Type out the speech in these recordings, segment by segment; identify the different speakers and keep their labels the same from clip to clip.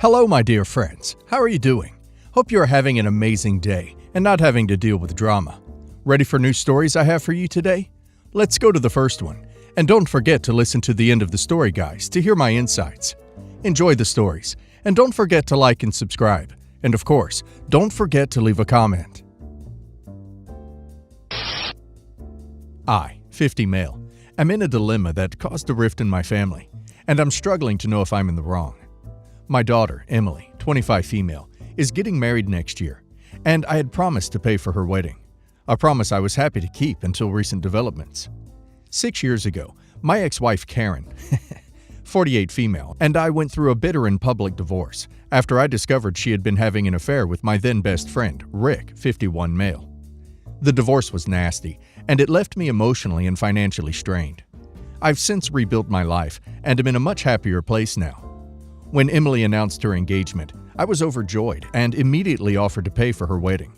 Speaker 1: Hello, my dear friends. How are you doing? Hope you are having an amazing day and not having to deal with drama. Ready for new stories I have for you today? Let's go to the first one. And don't forget to listen to the end of the story, guys, to hear my insights. Enjoy the stories, and don't forget to like and subscribe. And of course, don't forget to leave a comment. I, 50 male, am in a dilemma that caused a rift in my family, and I'm struggling to know if I'm in the wrong. My daughter, Emily, 25 female, is getting married next year, and I had promised to pay for her wedding. A promise I was happy to keep until recent developments. 6 years ago, my ex-wife Karen, 48 female, and I went through a bitter and public divorce after I discovered she had been having an affair with my then best friend, Rick, 51 male. The divorce was nasty, and it left me emotionally and financially strained. I've since rebuilt my life and am in a much happier place now. When Emily announced her engagement, I was overjoyed and immediately offered to pay for her wedding.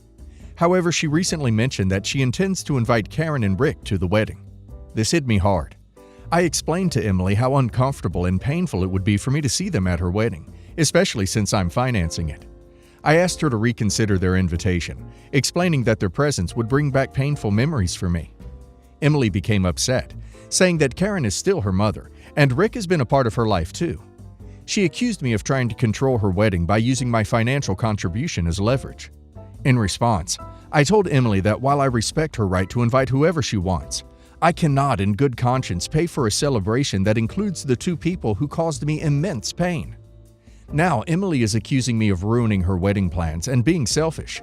Speaker 1: However, she recently mentioned that she intends to invite Karen and Rick to the wedding. This hit me hard. I explained to Emily how uncomfortable and painful it would be for me to see them at her wedding, especially since I'm financing it. I asked her to reconsider their invitation, explaining that their presence would bring back painful memories for me. Emily became upset, saying that Karen is still her mother, and Rick has been a part of her life too. She accused me of trying to control her wedding by using my financial contribution as leverage. In response, I told Emily that while I respect her right to invite whoever she wants, I cannot in good conscience pay for a celebration that includes the two people who caused me immense pain. Now, Emily is accusing me of ruining her wedding plans and being selfish.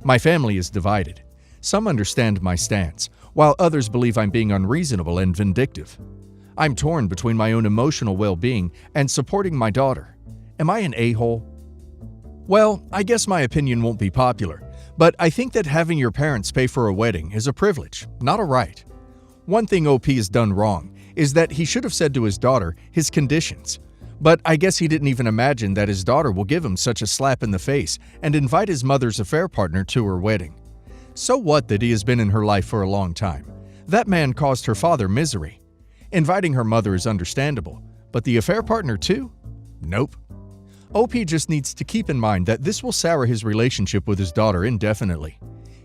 Speaker 1: My family is divided. Some understand my stance, while others believe I'm being unreasonable and vindictive. I'm torn between my own emotional well-being and supporting my daughter. Am I an a-hole? Well, I guess my opinion won't be popular, but I think that having your parents pay for a wedding is a privilege, not a right. One thing OP has done wrong is that he should have said to his daughter his conditions. But I guess he didn't even imagine that his daughter will give him such a slap in the face and invite his mother's affair partner to her wedding. So what that he has been in her life for a long time? That man caused her father misery. Inviting her mother is understandable, but the affair partner too? Nope. OP just needs to keep in mind that this will sour his relationship with his daughter indefinitely.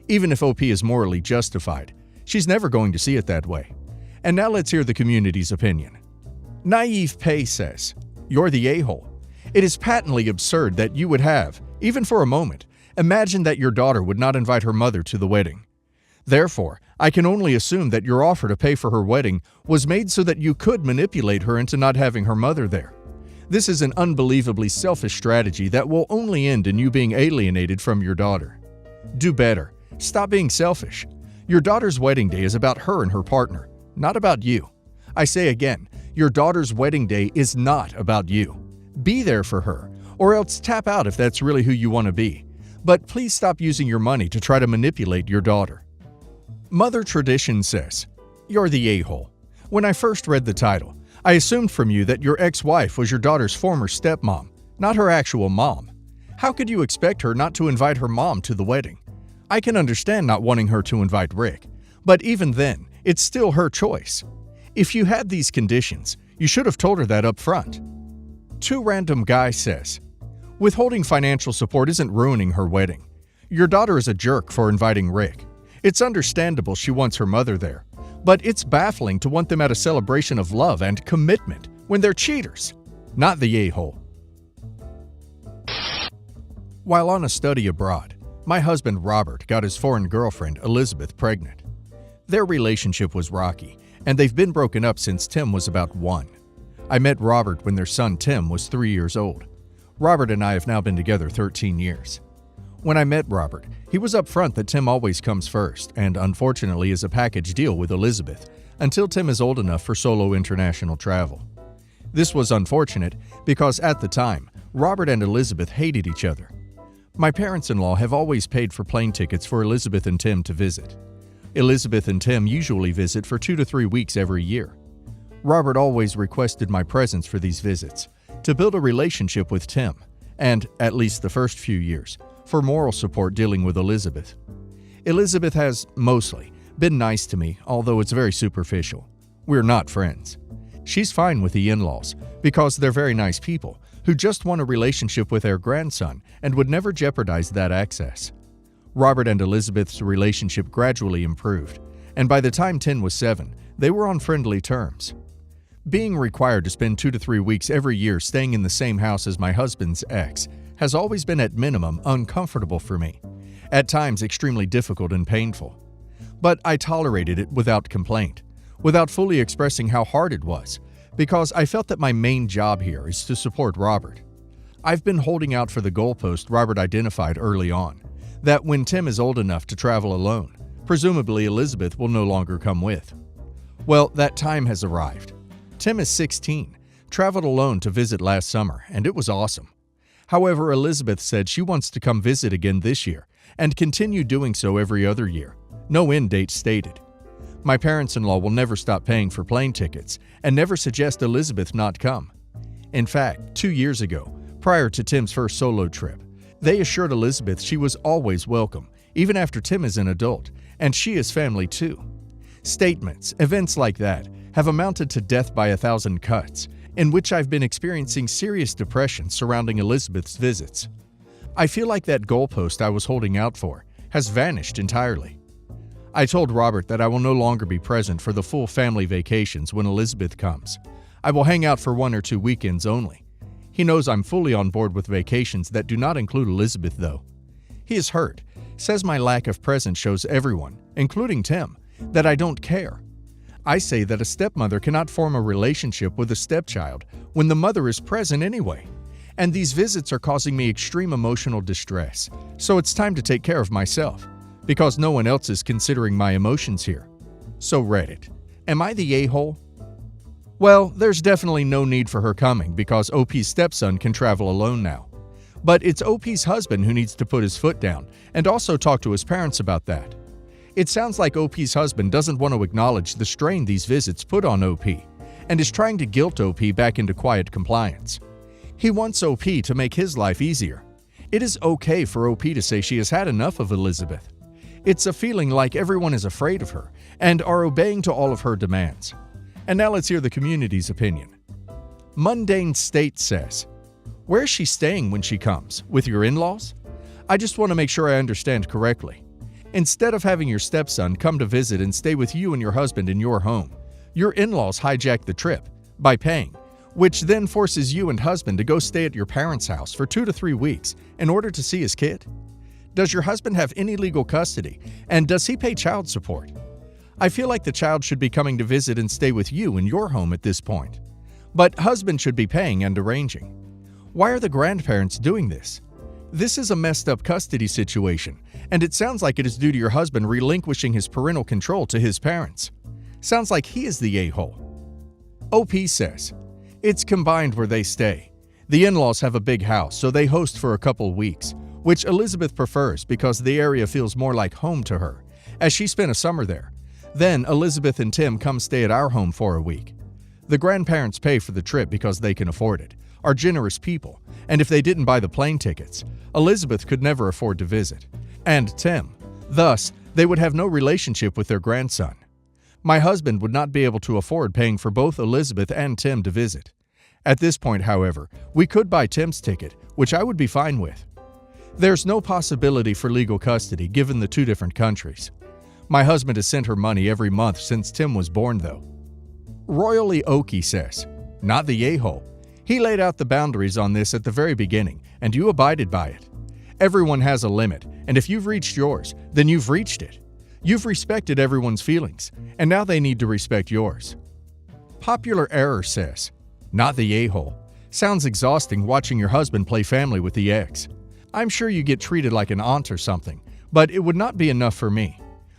Speaker 1: Even if OP is morally justified, she's never going to see it that way. And now let's hear the community's opinion. Naive Pay says, "You're the a-hole. It is patently absurd that you would have, even for a moment, imagined that your daughter would not invite her mother to the wedding. Therefore, I can only assume that your offer to pay for her wedding was made so that you could manipulate her into not having her mother there. This is an unbelievably selfish strategy that will only end in you being alienated from your daughter. Do better. Stop being selfish. Your daughter's wedding day is about her and her partner, not about you. I say again, your daughter's wedding day is not about you. Be there for her, or else tap out if that's really who you want to be. But please stop using your money to try to manipulate your daughter." Mother Tradition says, "You're the a-hole. When I first read the title, I assumed from you that your ex-wife was your daughter's former stepmom, not her actual mom. How could you expect her not to invite her mom to the wedding? I can understand not wanting her to invite Rick, but even then, it's still her choice. If you had these conditions, you should have told her that up front." Two Random Guy says, "Withholding financial support isn't ruining her wedding. Your daughter is a jerk for inviting Rick. It's understandable she wants her mother there, but it's baffling to want them at a celebration of love and commitment when they're cheaters, not the a-hole." While on a study abroad, my husband Robert got his foreign girlfriend Elizabeth pregnant. Their relationship was rocky, and they've been broken up since Tim was about 1. I met Robert when their son Tim was 3 years old. Robert and I have now been together 13 years. When I met Robert, he was upfront that Tim always comes first and unfortunately is a package deal with Elizabeth until Tim is old enough for solo international travel. This was unfortunate because at the time, Robert and Elizabeth hated each other. My parents-in-law have always paid for plane tickets for Elizabeth and Tim to visit. Elizabeth and Tim usually visit for 2 to 3 weeks every year. Robert always requested my presence for these visits to build a relationship with Tim and, at least the first few years, for moral support dealing with Elizabeth. Elizabeth has, mostly, been nice to me, although it's very superficial. We're not friends. She's fine with the in-laws because they're very nice people who just want a relationship with their grandson and would never jeopardize that access. Robert and Elizabeth's relationship gradually improved, and by the time Tim was 7, they were on friendly terms. Being required to spend 2 to 3 weeks every year staying in the same house as my husband's ex has always been at minimum uncomfortable for me, at times extremely difficult and painful. But I tolerated it without complaint, without fully expressing how hard it was, because I felt that my main job here is to support Robert. I've been holding out for the goalpost Robert identified early on, that when Tim is old enough to travel alone, presumably Elizabeth will no longer come with. Well, that time has arrived. Tim is 16, traveled alone to visit last summer, and it was awesome. However, Elizabeth said she wants to come visit again this year and continue doing so every other year. No end date stated. My parents-in-law will never stop paying for plane tickets and never suggest Elizabeth not come. In fact, 2 years ago, prior to Tim's first solo trip, they assured Elizabeth she was always welcome, even after Tim is an adult, and she is family too. Statements, events like that, have amounted to death by 1,000 cuts, in which I've been experiencing serious depression surrounding Elizabeth's visits. I feel like that goalpost I was holding out for has vanished entirely. I told Robert that I will no longer be present for the full family vacations when Elizabeth comes. I will hang out for 1 or 2 weekends only. He knows I'm fully on board with vacations that do not include Elizabeth, though. He is hurt, says my lack of presence shows everyone, including Tim, that I don't care. I say that a stepmother cannot form a relationship with a stepchild when the mother is present anyway. And these visits are causing me extreme emotional distress, so it's time to take care of myself, because no one else is considering my emotions here. So Reddit, am I the a-hole? Well, there's definitely no need for her coming because OP's stepson can travel alone now. But it's OP's husband who needs to put his foot down and also talk to his parents about that. It sounds like OP's husband doesn't want to acknowledge the strain these visits put on OP and is trying to guilt OP back into quiet compliance. He wants OP to make his life easier. It is okay for OP to say she has had enough of Elizabeth. It's a feeling like everyone is afraid of her and are obeying to all of her demands. And now let's hear the community's opinion. Mundane State says, "Where is she staying when she comes? With your in-laws? I just want to make sure I understand correctly. Instead of having your stepson come to visit and stay with you and your husband in your home, your in-laws hijack the trip by paying, which then forces you and husband to go stay at your parents' house for 2 to 3 weeks in order to see his kid? Does your husband have any legal custody, and does he pay child support? I feel like the child should be coming to visit and stay with you in your home at this point. But husband should be paying and arranging. Why are the grandparents doing this? This is a messed up custody situation, and it sounds like it is due to your husband relinquishing his parental control to his parents. Sounds like he is the a-hole." OP says, "It's combined where they stay. The in-laws have a big house, so they host for a couple weeks, which Elizabeth prefers because the area feels more like home to her, as she spent a summer there. Then Elizabeth and Tim come stay at our home for a week. The grandparents pay for the trip because they can afford it, are generous people, and if they didn't buy the plane tickets, Elizabeth could never afford to visit. And Tim. Thus, they would have no relationship with their grandson. My husband would not be able to afford paying for both Elizabeth and Tim to visit. At this point, however, we could buy Tim's ticket, which I would be fine with. There's no possibility for legal custody given the 2 different countries. My husband has sent her money every month since Tim was born, though." Royally Okie says, "Not the a-hole. He laid out the boundaries on this at the very beginning, and you abided by it. Everyone has a limit, and if you've reached yours, then you've reached it. You've respected everyone's feelings, and now they need to respect yours." Popular Error says, "Not the a-hole. Sounds exhausting watching your husband play family with the ex. I'm sure you get treated like an aunt or something, but it would not be enough for me.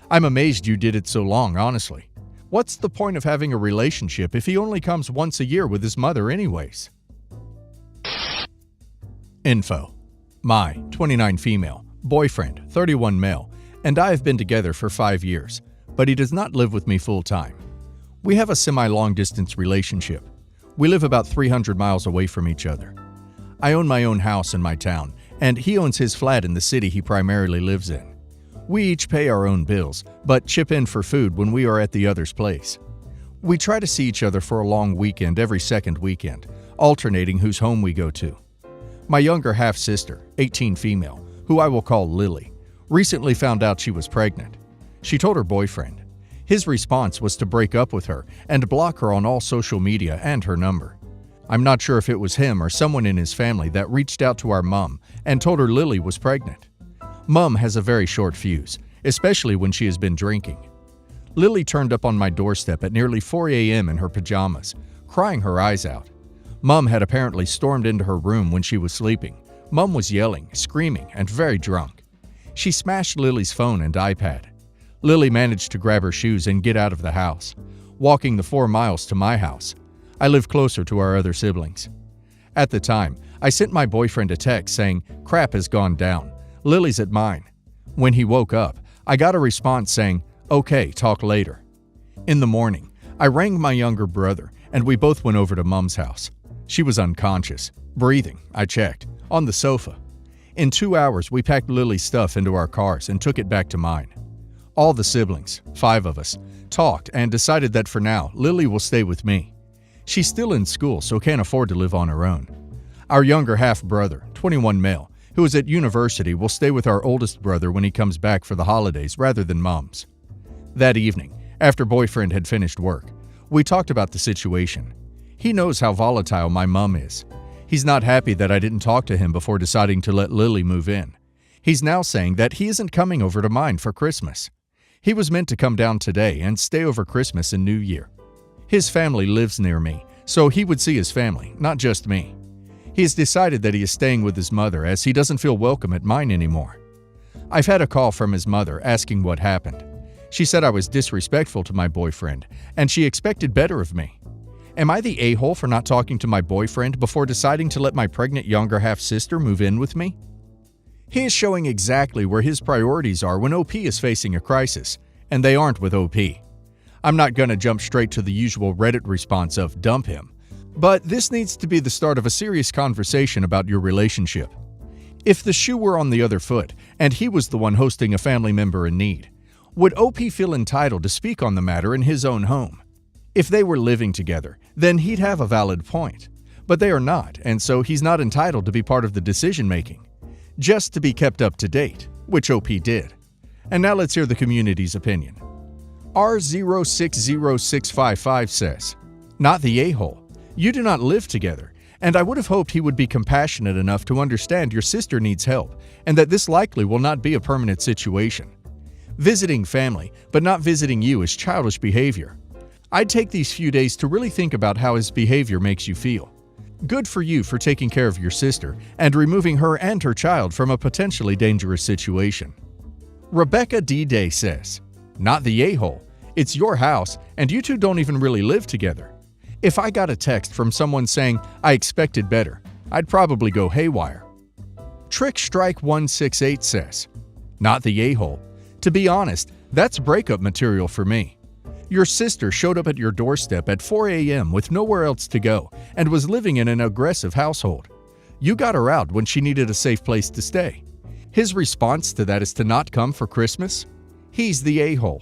Speaker 1: I'm amazed you did it so long, honestly. What's the point of having a relationship if he only comes once a year with his mother anyways?" Info. My, 29 female, boyfriend, 31 male, and I have been together for 5 years, but he does not live with me full-time. We have a semi-long distance relationship. We live about 300 miles away from each other. I own my own house in my town, and he owns his flat in the city he primarily lives in. We each pay our own bills, but chip in for food when we are at the other's place. We try to see each other for a long weekend every second weekend, alternating whose home we go to. My younger half-sister, 18 female, who I will call Lily, recently found out she was pregnant. She told her boyfriend. His response was to break up with her and block her on all social media and her number. I'm not sure if it was him or someone in his family that reached out to our mom and told her Lily was pregnant. Mom has a very short fuse, especially when she has been drinking. Lily turned up on my doorstep at nearly 4 a.m. in her pajamas, crying her eyes out. Mom had apparently stormed into her room when she was sleeping. Mom was yelling, screaming, and very drunk. She smashed Lily's phone and iPad. Lily managed to grab her shoes and get out of the house, walking the 4 miles to my house. I live closer to our other siblings. At the time, I sent my boyfriend a text saying, "Crap has gone down. Lily's at mine." When he woke up, I got a response saying, "Okay, talk later." In the morning, I rang my younger brother and we both went over to Mom's house. She was unconscious, breathing, I checked, on the sofa. In 2 hours, we packed Lily's stuff into our cars and took it back to mine. All the siblings, 5 of us, talked and decided that for now, Lily will stay with me. She's still in school, so can't afford to live on her own. Our younger half-brother, 21 male, who is at university, will stay with our oldest brother when he comes back for the holidays rather than Mom's. That evening, after boyfriend had finished work, we talked about the situation. He knows how volatile my mom is. He's not happy that I didn't talk to him before deciding to let Lily move in. He's now saying that he isn't coming over to mine for Christmas. He was meant to come down today and stay over Christmas and New Year. His family lives near me, so he would see his family, not just me. He has decided that he is staying with his mother as he doesn't feel welcome at mine anymore. I've had a call from his mother asking what happened. She said I was disrespectful to my boyfriend, and she expected better of me. Am I the a-hole for not talking to my boyfriend before deciding to let my pregnant younger half-sister move in with me? He is showing exactly where his priorities are when OP is facing a crisis, and they aren't with OP. I'm not gonna jump straight to the usual Reddit response of dump him, but this needs to be the start of a serious conversation about your relationship. If the shoe were on the other foot, and he was the one hosting a family member in need, would OP feel entitled to speak on the matter in his own home? If they were living together, then he'd have a valid point. But they are not, and so he's not entitled to be part of the decision-making. Just to be kept up to date, which OP did. And now let's hear the community's opinion. R060655 says, "Not the a-hole. You do not live together, and I would have hoped he would be compassionate enough to understand your sister needs help, and that this likely will not be a permanent situation. Visiting family, but not visiting you is childish behavior. I'd take these few days to really think about how his behavior makes you feel. Good for you for taking care of your sister and removing her and her child from a potentially dangerous situation." Rebecca D. Day says, "Not the a-hole. It's your house, and you two don't even really live together. If I got a text from someone saying, 'I expected better,' I'd probably go haywire." Trick Strike 168 says, "Not the a-hole. To be honest, that's breakup material for me. Your sister showed up at your doorstep at 4 a.m. with nowhere else to go and was living in an aggressive household. You got her out when she needed a safe place to stay. His response to that is to not come for Christmas? He's the a-hole."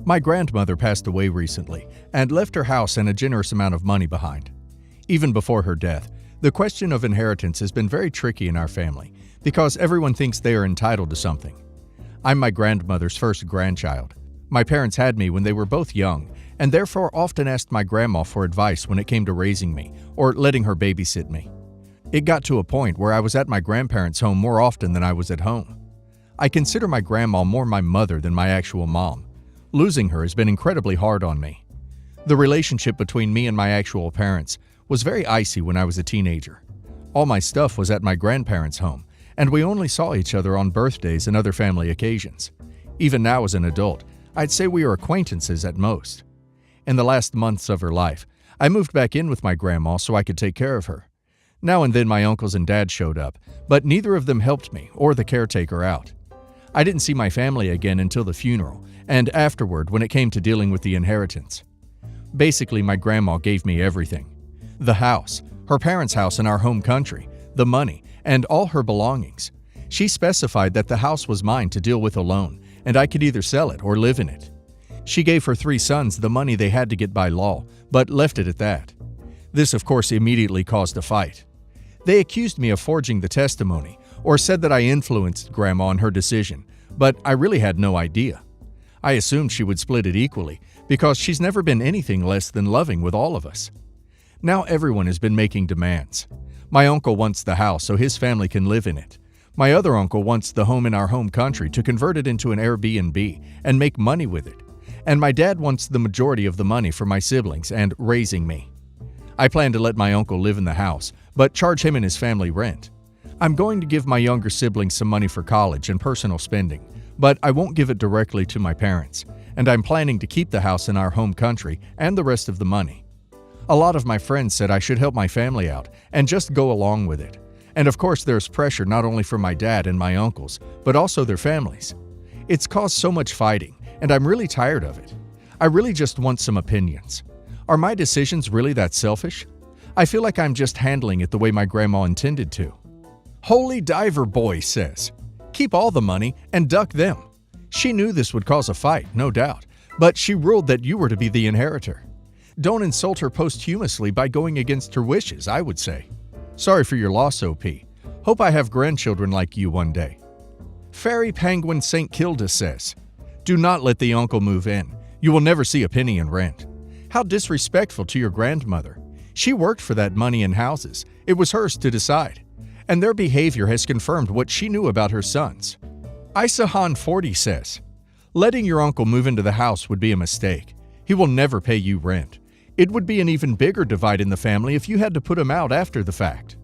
Speaker 1: My grandmother passed away recently and left her house and a generous amount of money behind. Even before her death, the question of inheritance has been very tricky in our family because everyone thinks they are entitled to something. I'm my grandmother's first grandchild. My parents had me when they were both young, and therefore often asked my grandma for advice when it came to raising me or letting her babysit me. It got to a point where I was at my grandparents' home more often than I was at home. I consider my grandma more my mother than my actual mom. Losing her has been incredibly hard on me. The relationship between me and my actual parents was very icy when I was a teenager. All my stuff was at my grandparents' home, and we only saw each other on birthdays and other family occasions. Even now as an adult, I'd say we are acquaintances at most. In the last months of her life, I moved back in with my grandma so I could take care of her. Now and then my uncles and dad showed up, but neither of them helped me or the caretaker out. I didn't see my family again until the funeral, and afterward when it came to dealing with the inheritance. Basically, my grandma gave me everything. The house, her parents' house in our home country, the money, and all her belongings. She specified that the house was mine to deal with alone, and I could either sell it or live in it. She gave her 3 sons the money they had to get by law, but left it at that. This, of course, immediately caused a fight. They accused me of forging the testimony, or said that I influenced Grandma in her decision, but I really had no idea. I assumed she would split it equally, because she's never been anything less than loving with all of us. Now everyone has been making demands. My uncle wants the house so his family can live in it. My other uncle wants the home in our home country to convert it into an Airbnb and make money with it. And my dad wants the majority of the money for my siblings and raising me. I plan to let my uncle live in the house, but charge him and his family rent. I'm going to give my younger siblings some money for college and personal spending, but I won't give it directly to my parents, and I'm planning to keep the house in our home country and the rest of the money. A lot of my friends said I should help my family out and just go along with it. And of course there's pressure not only from my dad and my uncles, but also their families. It's caused so much fighting, and I'm really tired of it. I really just want some opinions. Are my decisions really that selfish? I feel like I'm just handling it the way my grandma intended to. Holy Diver Boy says, keep all the money and duck them. She knew this would cause a fight, no doubt, but she ruled that you were to be the inheritor. Don't insult her posthumously by going against her wishes, I would say. Sorry for your loss, OP. Hope I have grandchildren like you one day. Fairy Penguin St. Kilda says, do not let the uncle move in. You will never see a penny in rent. How disrespectful to your grandmother. She worked for that money in houses. It was hers to decide. And their behavior has confirmed what she knew about her sons. Isahan40 says, letting your uncle move into the house would be a mistake. He will never pay you rent. It would be an even bigger divide in the family if you had to put him out after the fact.